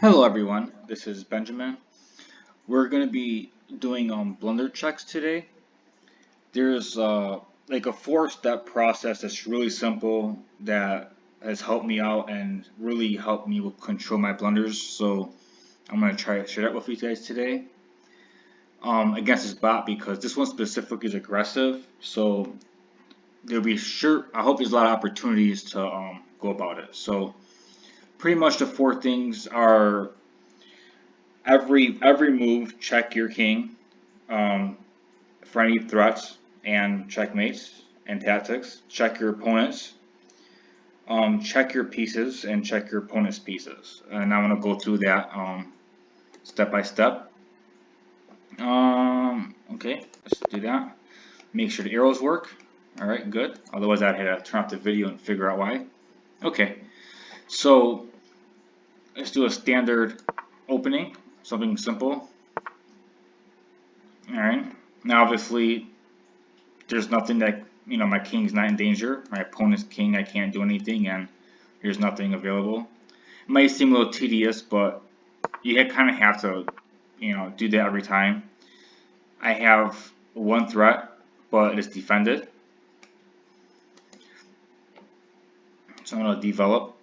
Hello everyone, this is Benjamin. We're going to be doing blunder checks today. There's like a four-step process that's really simple that has helped me out and really helped me control my blunders. So I'm going to try to share that with you guys today against this bot because this one specifically is aggressive. So there'll be I hope there's a lot of opportunities to go about it. So pretty much the four things are every move, check your king for any threats and checkmates and tactics. Check your opponents. Check your pieces and check your opponent's pieces. And I'm gonna go through that step by step. Okay, let's do that. Make sure the arrows work. All right, good. Otherwise, I'd have to turn off the video and figure out why. Okay, so let's do a standard opening, something simple. All right. Now, obviously, there's nothing that, my king's not in danger. My opponent's king, I can't do anything, and there's nothing available. It might seem a little tedious, but you kind of have to, do that every time. I have one threat, but it's defended. So I'm going to develop.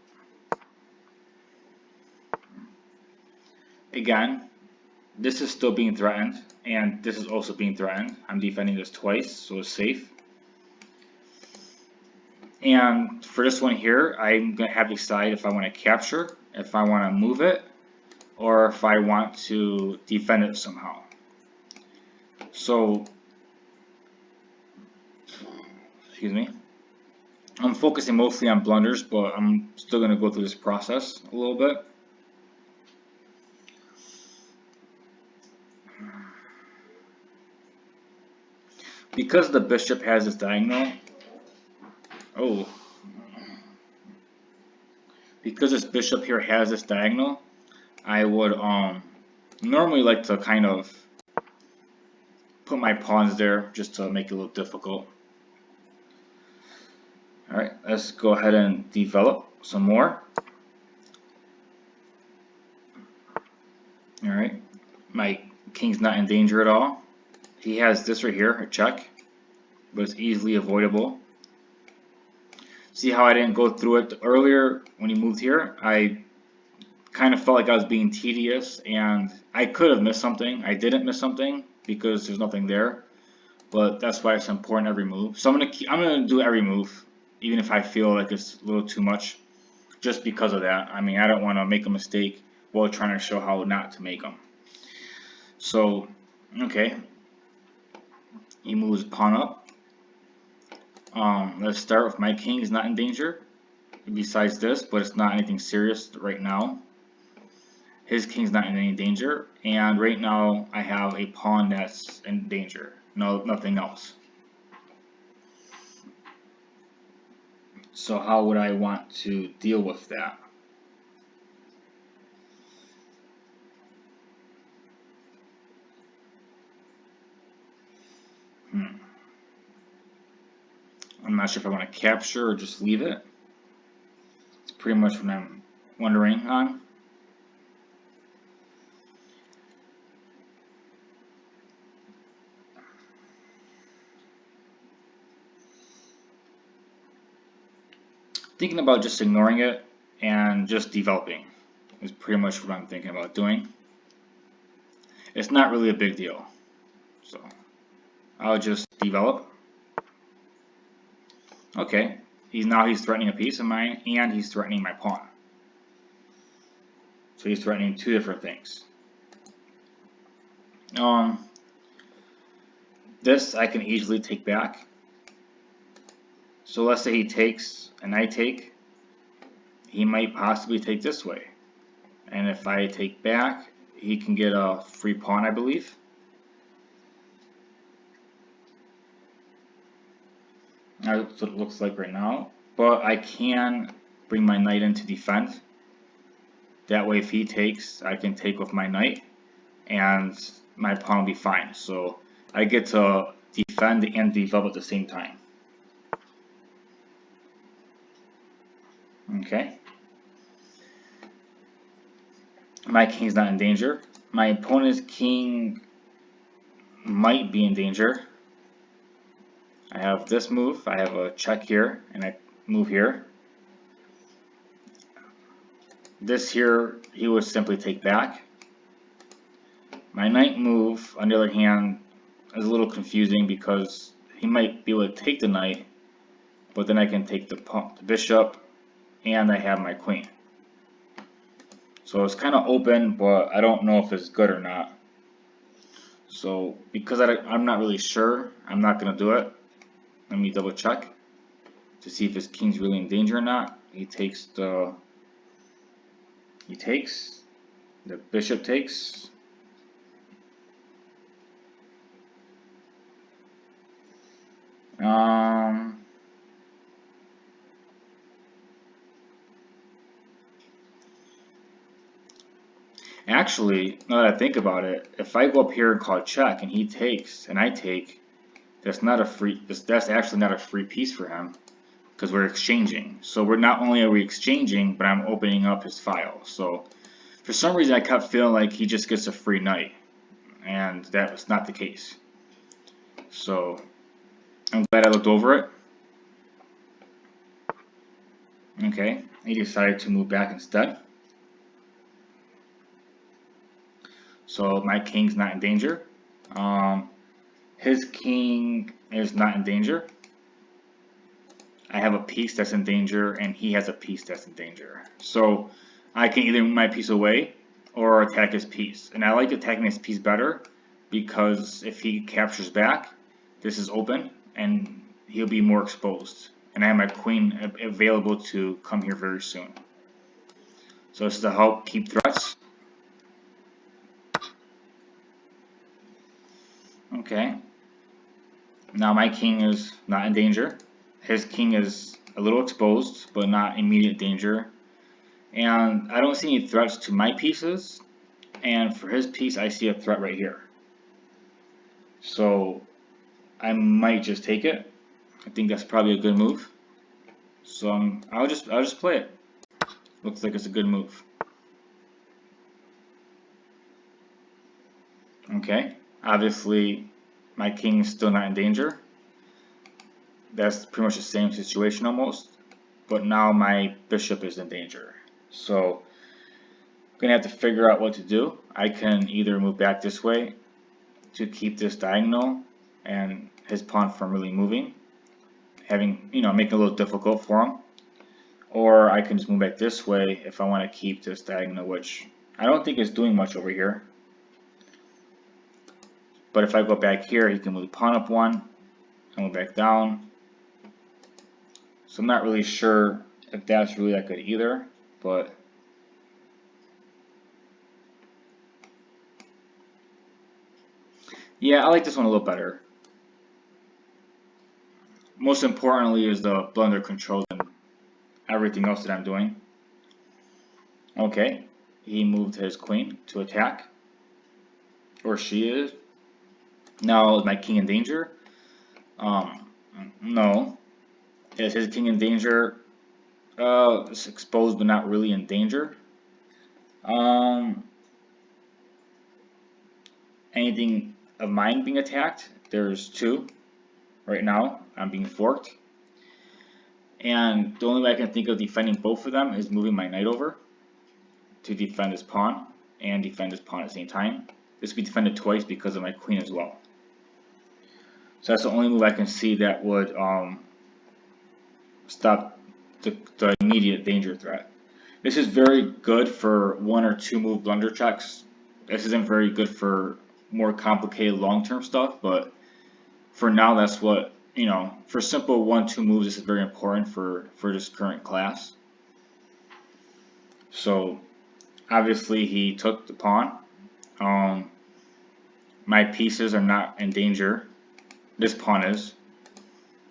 Again, this is still being threatened, and this is also being threatened. I'm defending this twice, so it's safe. And for this one here, I'm going to have to decide if I want to capture, if I want to move it, or if I want to defend it somehow. So, excuse me, I'm focusing mostly on blunders, but I'm still going to go through this process a little bit. Because the bishop has this diagonal, because this bishop here has this diagonal, I would normally like to kind of put my pawns there just to make it a little difficult. Alright, let's go ahead and develop some more. Alright, my king's not in danger at all. He has this right here, a check, but it's easily avoidable. See how I didn't go through it earlier when he moved here? I kind of felt like I was being tedious and I could have missed something. I didn't miss something because there's nothing there, but that's why it's important every move. So I'm gonna do every move, even if I feel like it's a little too much, just because of that. I mean, I don't want to make a mistake while trying to show how not to make them. So, okay, he moves pawn up. Let's start with my king is not in danger besides this, but it's not anything serious right now. His king's not in any danger, and right now I have a pawn that's in danger. No, nothing else. So how would I want to deal with that? I'm not sure if I want to capture or just leave it. It's pretty much what I'm wondering on. Thinking about just ignoring it and just developing is pretty much what I'm thinking about doing. It's not really a big deal. So I'll just develop. Okay, he's threatening a piece of mine and he's threatening my pawn. So he's threatening two different things. This I can easily take back. So let's say he takes and I take, he might possibly take this way. And if I take back, he can get a free pawn, I believe. That's what it looks like right now. But I can bring my knight in to defend. That way if he takes, I can take with my knight and my pawn will be fine. So I get to defend and develop at the same time. Okay. My king's not in danger. My opponent's king might be in danger. I have this move, I have a check here, and I move here. This here, he would simply take back. My knight move, on the other hand, is a little confusing because he might be able to take the knight, but then I can take the bishop, and I have my queen. So it's kind of open, but I don't know if it's good or not. So because I'm not really sure, I'm not going to do it. Let me double check to see if his king's really in danger or not. He takes, the bishop takes. Actually, now that I think about it, if I go up here and call check and he takes and I take, that's actually not a free piece for him because we're exchanging. So we're not only are we exchanging, but I'm opening up his file. So for some reason I kept feeling like he just gets a free knight, and that was not the case. So I'm glad I looked over it. Okay, he decided to move back instead. So my king's not in danger. His king is not in danger. I have a piece that's in danger, and he has a piece that's in danger. So I can either move my piece away or attack his piece. And I like attacking his piece better because if he captures back, this is open and he'll be more exposed. And I have my queen available to come here very soon. So this is to help keep threats. Okay. Now my king is not in danger. His king is a little exposed, but not immediate danger. And I don't see any threats to my pieces. And for his piece, I see a threat right here. So I might just take it. I think that's probably a good move. So I'll just play it. Looks like it's a good move. Okay. Obviously, my king is still not in danger. That's pretty much the same situation almost. But now my bishop is in danger. So I'm going to have to figure out what to do. I can either move back this way to keep this diagonal and his pawn from really moving, making it a little difficult for him. Or I can just move back this way if I want to keep this diagonal, which I don't think is doing much over here. But if I go back here, he can move the pawn up one and move back down. So I'm not really sure if that's really that good either, but yeah, I like this one a little better. Most importantly is the blunder control and everything else that I'm doing. Okay, he moved his queen to attack, or she is. Now is my king in danger? No. Is his king in danger? It's exposed but not really in danger. Anything of mine being attacked? There's two right now. I'm being forked. And the only way I can think of defending both of them is moving my knight over to defend this pawn and defend this pawn at the same time. This will be defended twice because of my queen as well. So that's the only move I can see that would stop the immediate danger threat. This is very good for 1 or 2 move blunder checks. This isn't very good for more complicated long-term stuff, but for now that's what, for simple 1-2 moves, this is very important for this current class. So obviously he took the pawn. My pieces are not in danger. This pawn is,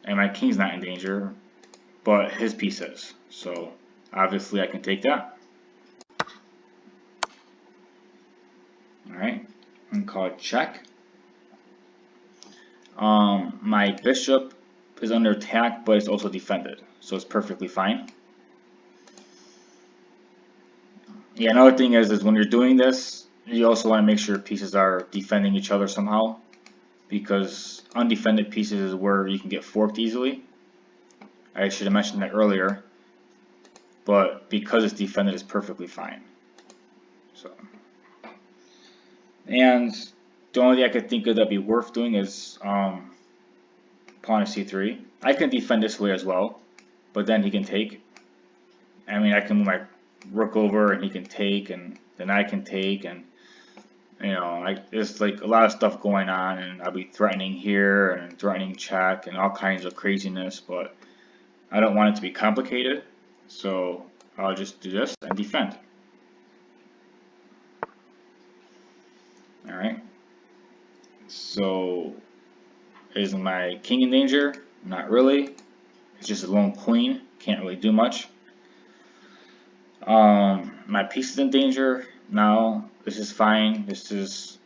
and my king's not in danger, but his piece is. So obviously I can take that. Alright, I'm call it check. My bishop is under attack, but it's also defended, so it's perfectly fine. Yeah, another thing is when you're doing this, you also want to make sure pieces are defending each other somehow, because undefended pieces is where you can get forked easily. I should have mentioned that earlier, but because it's defended, it's perfectly fine. So, and the only thing I could think of that'd be worth doing is pawn to c3. I can defend this way as well, but then he can take. I mean, I can move my rook over and he can take, and then I can take, and you know, there's like a lot of stuff going on, and I'll be threatening here and threatening check and all kinds of craziness, but I don't want it to be complicated, so I'll just do this and defend. Alright, so is my king in danger? Not really. It's just a lone queen, can't really do much. My piece is in danger. Now this is fine. This is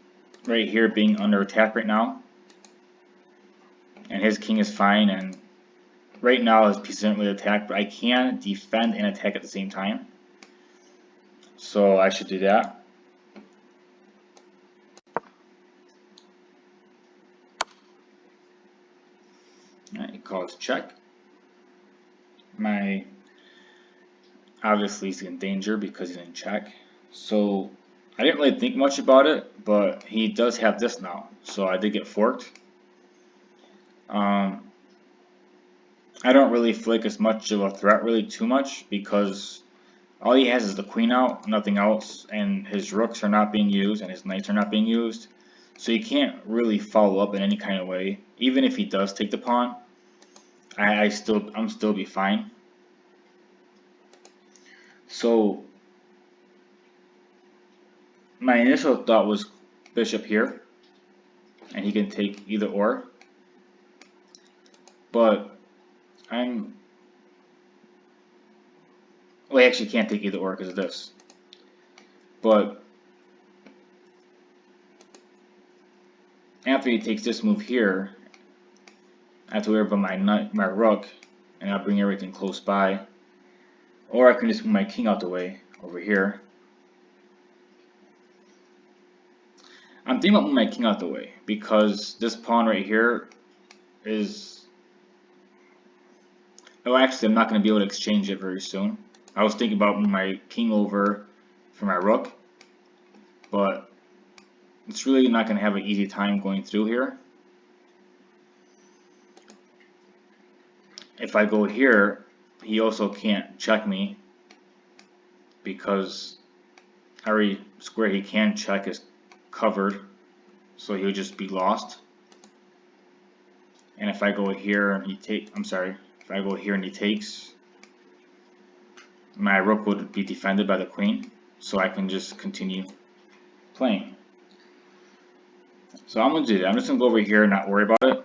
right here being under attack right now, and his king is fine, and right now his piece isn't really attacked, but I can defend and attack at the same time, so I should do that. Alright, he calls check. Obviously he's in danger because he's in check, so I didn't really think much about it, but he does have this now, so I did get forked. I don't really feel like it's much of a threat, really too much, because all he has is the queen out, nothing else, and his rooks are not being used and his knights are not being used, so you can't really follow up in any kind of way. Even if he does take the pawn, I'm still be fine. So my initial thought was bishop here, and he can take either or, but well, he actually can't take either or because of this, but after he takes this move here, I have to worry about my rook, and I'll bring everything close by, or I can just move my king out the way over here. I'm thinking about moving my king out the way because this pawn right here is, oh, actually I'm not going to be able to exchange it very soon. I was thinking about moving my king over for my rook, but it's really not going to have an easy time going through here. If I go here, he also can't check me because every square he can check is covered, so he would just be lost. And if I go here and he if I go here and he takes, my rook would be defended by the queen, so I can just continue playing. So I'm going to do that. I'm just going to go over here and not worry about it.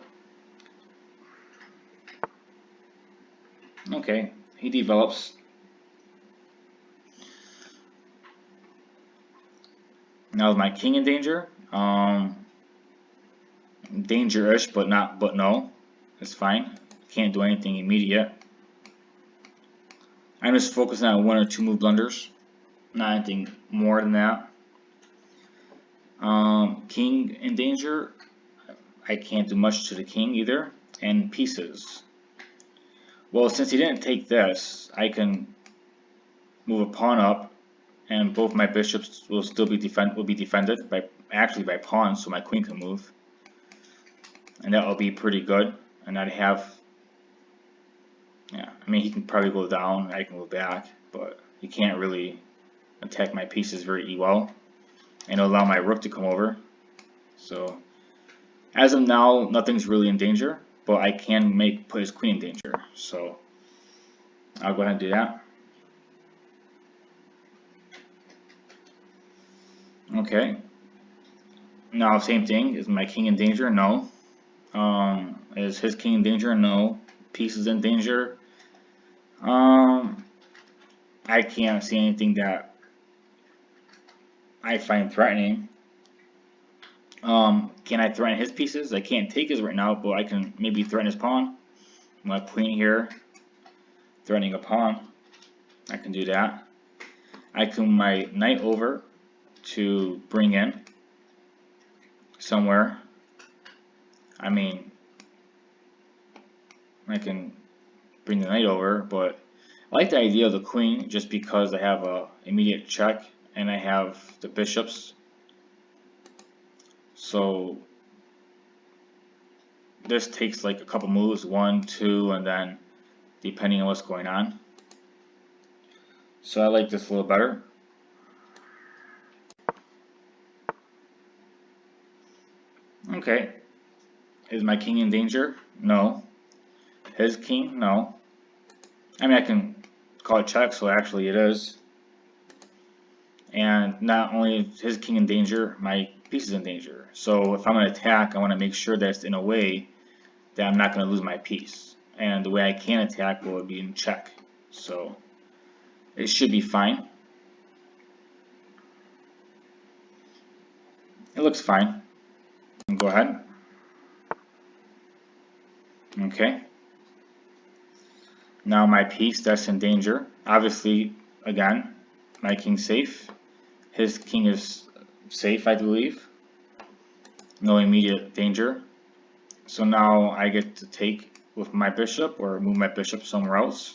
Okay, he develops. Now is my king in danger? Danger-ish, but no. It's fine. Can't do anything immediate. I'm just focusing on 1 or 2 move blunders. Not anything more than that. King in danger. I can't do much to the king either. And pieces. Well, since he didn't take this, I can move a pawn up, and both my bishops will still be defended by pawns, so my queen can move, and that will be pretty good. And I'd have, yeah, I mean he can probably go down, I can go back, but he can't really attack my pieces very well, and allow my rook to come over. So as of now, nothing's really in danger, but I can put his queen in danger. So I'll go ahead and do that. Okay. Now same thing. Is my king in danger? No. Is his king in danger? No. Pieces in danger? I can't see anything that I find threatening. Can I threaten his pieces? I can't take his right now, but I can maybe threaten his pawn. My queen here, threatening a pawn. I can do that. I can move my knight over to bring in somewhere. I mean, I can bring the knight over, but I like the idea of the queen just because I have a immediate check and I have the bishops. So this takes like a couple moves, 1, 2, and then depending on what's going on. So I like this a little better. Okay. Is my king in danger? No. His king? No. I mean, I can call it check, so actually it is. And not only is his king in danger, my piece is in danger. So if I'm going to attack, I want to make sure that it's in a way that I'm not going to lose my piece. And the way I can attack will be in check. So it should be fine. It looks fine. Go ahead. Okay. Now my piece that's in danger. Obviously, again, my king's safe. His king is safe, I believe. No immediate danger. So now I get to take with my bishop or move my bishop somewhere else.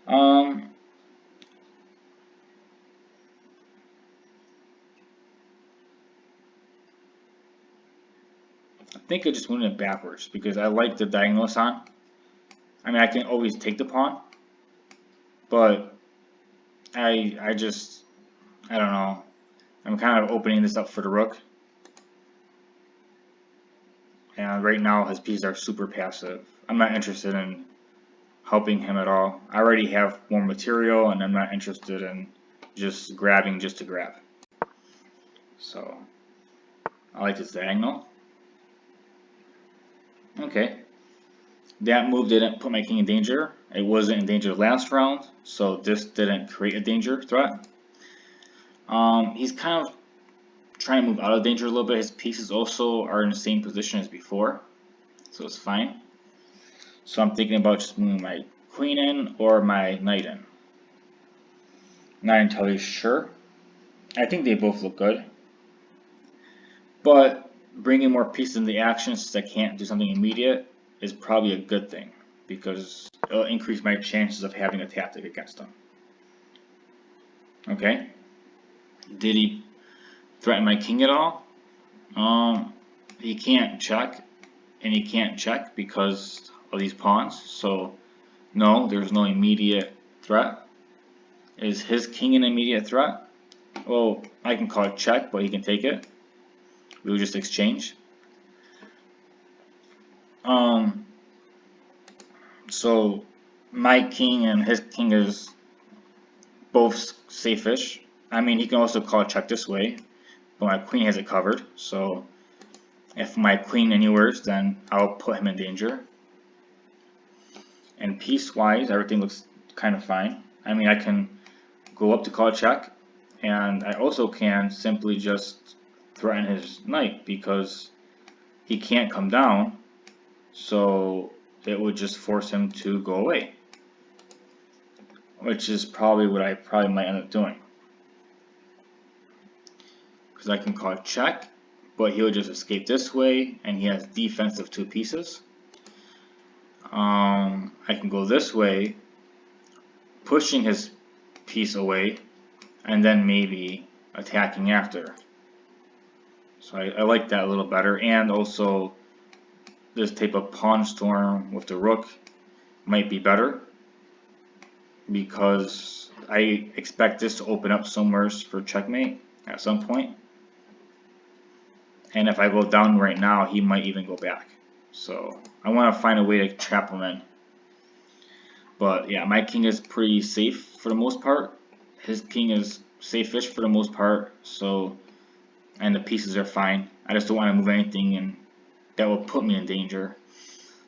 I think I just moved it backwards because I like the diagonal on. I mean, I can always take the pawn, but I don't know. I'm kind of opening this up for the rook. And right now his pieces are super passive. I'm not interested in helping him at all. I already have more material and I'm not interested in just grabbing just to grab. So I like this diagonal. Okay. That move didn't put my king in danger. It wasn't in danger last round, so this didn't create a danger threat. He's kind of trying to move out of danger a little bit. His pieces also are in the same position as before, so it's fine. So I'm thinking about just moving my queen in or my knight in. Not entirely sure. I think they both look good. But bringing more pieces into the action since I can't do something immediate is probably a good thing because it'll increase my chances of having a tactic against them. Okay. Did he threaten my king at all? He can't check, and he can't check because of these pawns. So no, there's no immediate threat. Is his king an immediate threat? Well, I can call it check, but he can take it. We will just exchange. So my king and his king is both safe-ish. I mean, he can also call a check this way, but my queen has it covered. So if my queen anywheres, then I'll put him in danger. And piece-wise, everything looks kind of fine. I mean, I can go up to call a check, and I also can simply just threaten his knight because he can't come down, so it would just force him to go away, which is probably what I probably might end up doing. Because I can call it check, but he'll just escape this way, and he has defensive 2 pieces. I can go this way, pushing his piece away, and then maybe attacking after. So I like that a little better, and also this type of pawn storm with the rook might be better because I expect this to open up somewhere for checkmate at some point. And if I go down right now, he might even go back. So I want to find a way to trap him in. But yeah, my king is pretty safe for the most part. His king is safe-ish for the most part. So, and the pieces are fine. I just don't want to move anything and that will put me in danger.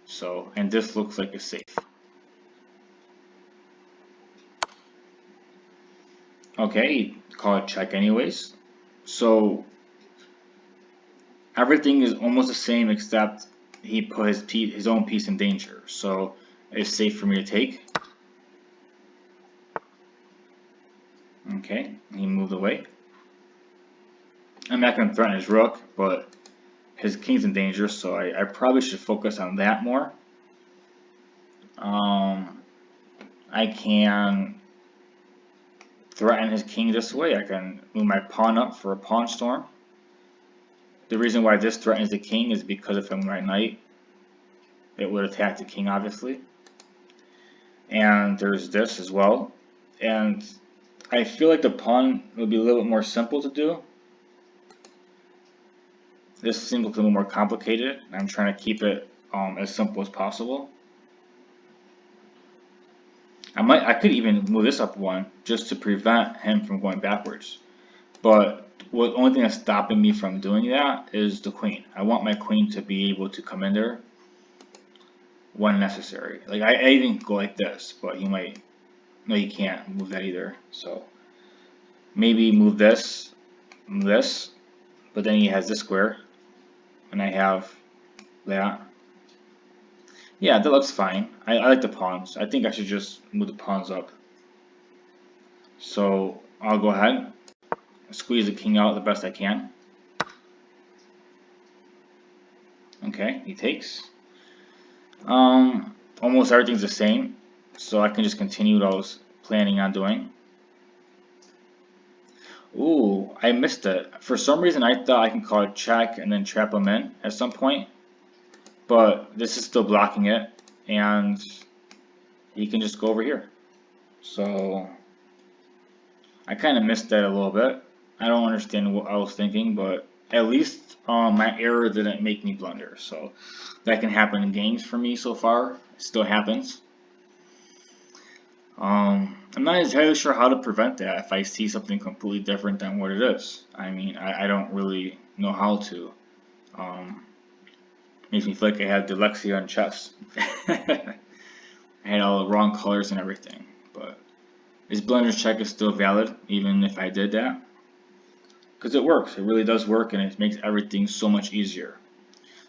So, and this looks like it's safe. Okay, call it check anyways. So everything is almost the same except he put his own piece in danger. So it's safe for me to take. Okay, he moved away. I'm not going to threaten his rook, but his king's in danger, so I probably should focus on that more. I can threaten his king this way. I can move my pawn up for a pawn storm. The reason why this threatens the king is because if I move my knight, it would attack the king, obviously. And there's this as well. And I feel like the pawn would be a little bit more simple to do. This seems a little more complicated. I'm trying to keep it as simple as possible. I could even move this up one just to prevent him from going backwards. But the only thing that's stopping me from doing that is the queen. I want my queen to be able to come in there when necessary. Like I even go like this, but you might, no, you can't move that either. So maybe move this, but then he has this square, and I have that. Yeah, that looks fine. I like the pawns. I think I should just move the pawns up. So I'll go ahead, squeeze the king out the best I can. Okay, he takes. Almost everything's the same, so I can just continue what I was planning on doing. Ooh, I missed it. For some reason, I thought I can call it check and then trap him in at some point, but this is still blocking it, and he can just go over here. So I kind of missed that a little bit. I don't understand what I was thinking, but at least my error didn't make me blunder. So that can happen in games for me so far. It still happens. I'm not entirely sure how to prevent that if I see something completely different than what it is. I mean, I don't really know how to. Makes me feel like I had dyslexia on chess. I had all the wrong colors and everything. But this blunder check is still valid, even if I did that. Because it works. It really does work, and it makes everything so much easier.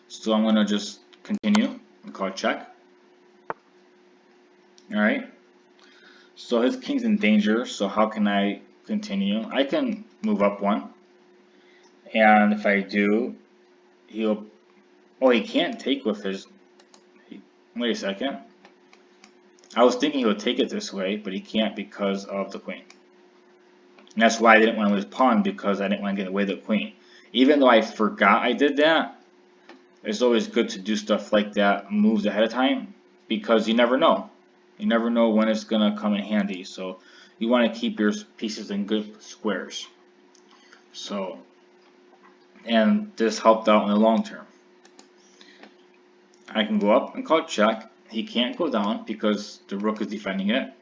So I'm going to just continue and call it check. Alright. So his king's in danger, so how can I continue? I can move up one. And if I do, he'll... Oh, he can't take with his... Wait a second. I was thinking he would take it this way, but he can't because of the queen. And that's why I didn't want to lose pawn, because I didn't want to get away with the queen. Even though I forgot I did that, it's always good to do stuff like that, moves ahead of time, because you never know. You never know when it's going to come in handy. So you want to keep your pieces in good squares. So, and this helped out in the long term. I can go up and call check. He can't go down because the rook is defending it.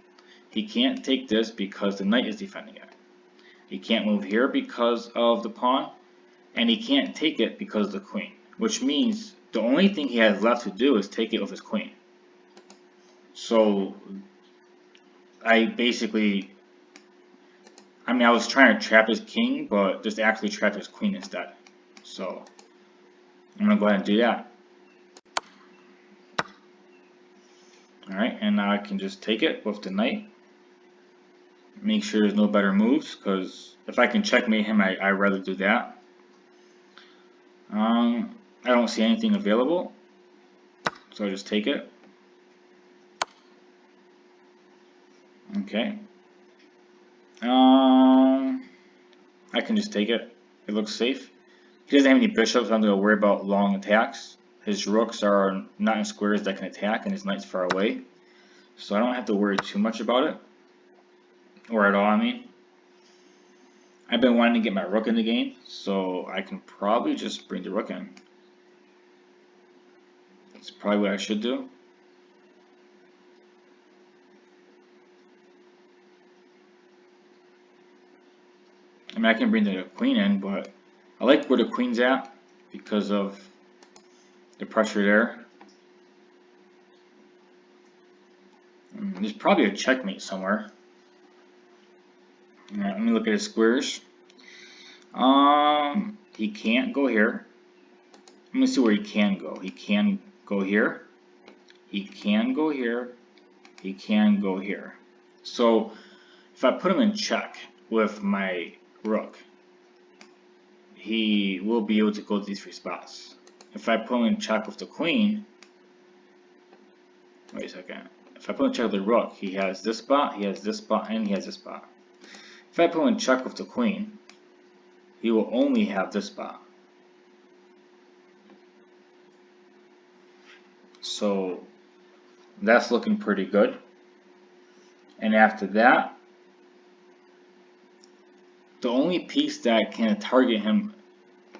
He can't take this because the knight is defending it. He can't move here because of the pawn. And he can't take it because of the queen. Which means the only thing he has left to do is take it with his queen. So I basically, I was trying to trap his king, but just actually trap his queen instead. So I'm going to go ahead and do that. Alright, and now I can just take it with the knight. Make sure there's no better moves, because if I can checkmate him, I'd rather do that. I don't see anything available, so I just take it. Okay. I can just take it. It looks safe. He doesn't have any bishops, so I'm going to worry about long attacks. His rooks are not in squares that can attack, and his knight's far away. So I don't have to worry too much about it. Or at all, I mean. I've been wanting to get my rook in the game, so I can probably just bring the rook in. That's probably what I should do. I mean, I can bring the queen in, but I like where the queen's at because of the pressure there. There's probably a checkmate somewhere. Alright, let me look at his squares. He can't go here. Let me see where he can go. He can go here. He can go here. He can go here. So if I put him in check, with my rook, he will be able to go to these 3 spots. If I put him in check with the queen, wait a second. If I put him in check with the rook, he has this spot, he has this spot, and he has this spot. If I put him in check with the queen, he will only have this spot. So that's looking pretty good. And after that, the only piece that can target him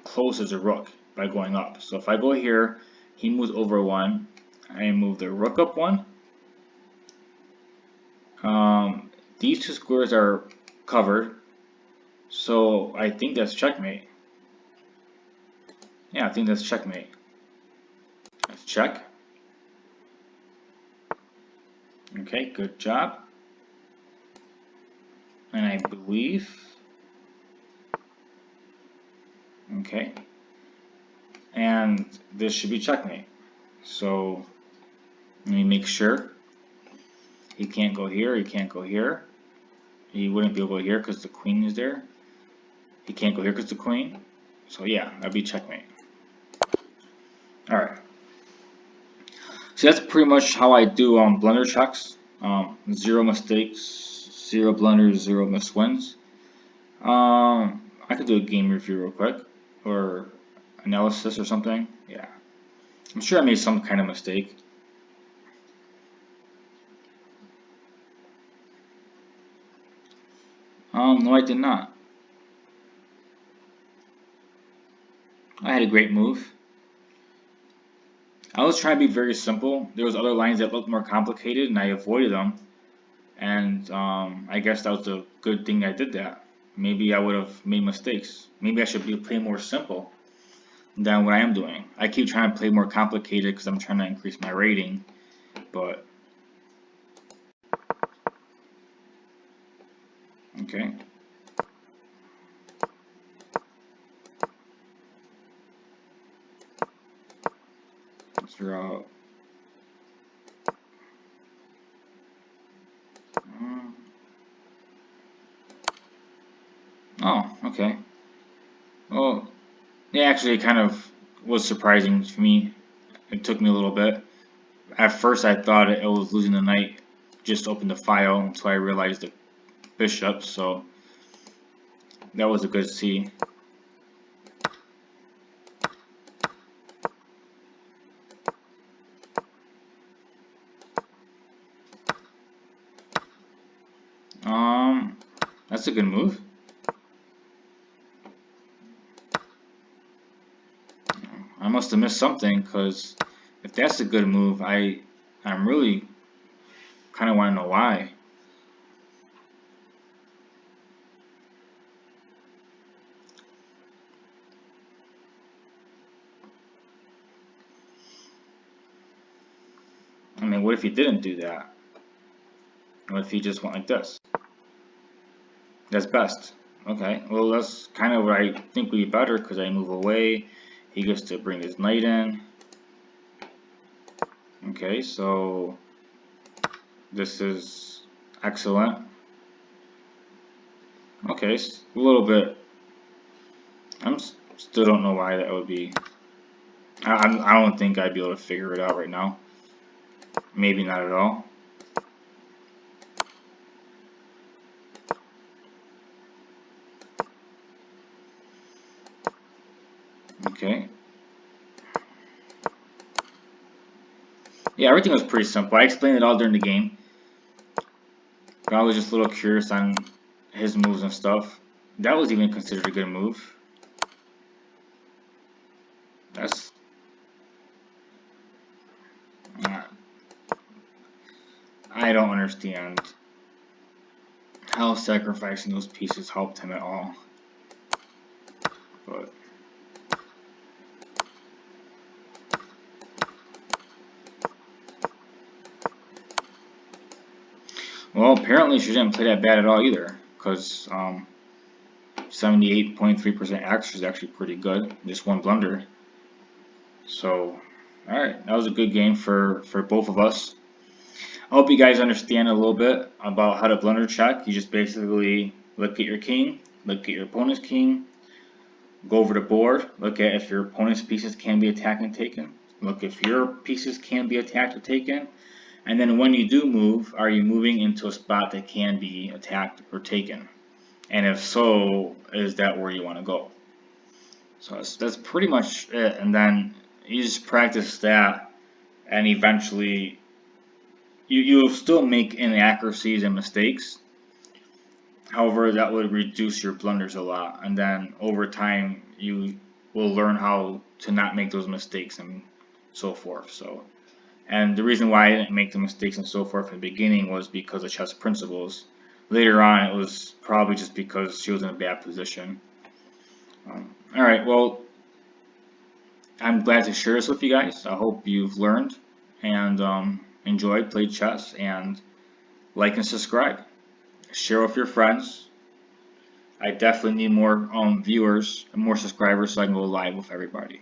close is a rook by going up. So if I go here, he moves over 1. I move the rook up 1. These 2 squares are covered. So I think that's checkmate. Yeah, I think that's checkmate. Let's check. Okay, good job. And I believe, okay, and this should be checkmate. So let me make sure. He can't go here, he can't go here. He wouldn't be able to go here because the queen is there. He can't go here because the queen. So yeah, that'd be checkmate. Alright. So that's pretty much how I do blunder checks. 0 mistakes, 0 blunders, 0 missed wins. I could do a game review real quick, or analysis or something. Yeah, I'm sure I made some kind of mistake. No, I did not. I had a great move. I was trying to be very simple. There was other lines that looked more complicated, and I avoided them. And I guess that was a good thing I did that. Maybe I would have made mistakes. Maybe I should be playing more simple than what I am doing. I keep trying to play more complicated because I'm trying to increase my rating, but okay. Let's draw. Oh, okay. Well, yeah, actually, it kind of was surprising for me. It took me a little bit. At first, I thought it was losing the knight. Just opened the file until I realized the bishop. So that was a good see. That's a good move. I must have missed something, because if that's a good move, I'm really kind of want to know why. I mean, what if he didn't do that? What if he just went like this? That's best. Okay, well, that's kind of what I think would be better, because I move away. He gets to bring his knight in. Okay, so this is excellent. Okay, a little bit. Still don't know why that would be. I don't think I'd be able to figure it out right now. Maybe not at all. Okay. Yeah, everything was pretty simple. I explained it all during the game. But I was just a little curious on his moves and stuff. That was even considered a good move. That's... I don't understand how sacrificing those pieces helped him at all. But... well, apparently she didn't play that bad at all either, because 78.3% accuracy is actually pretty good. Just one blunder. So, alright, that was a good game for both of us. I hope you guys understand a little bit about how to blunder check. You just basically look at your king, look at your opponent's king, go over the board, look at if your opponent's pieces can be attacked and taken, look if your pieces can be attacked or taken, and then when you do move, are you moving into a spot that can be attacked or taken? And if so, is that where you want to go? So that's pretty much it. And then you just practice that, and eventually you'll still make inaccuracies and mistakes. However, that would reduce your blunders a lot. And then over time, you will learn how to not make those mistakes and so forth. So. And the reason why I didn't make the mistakes and so forth in the beginning was because of chess principles. Later on, it was probably just because she was in a bad position. Alright, well, I'm glad to share this with you guys. I hope you've learned and enjoyed, played chess, and like and subscribe. Share with your friends. I definitely need more viewers and more subscribers so I can go live with everybody.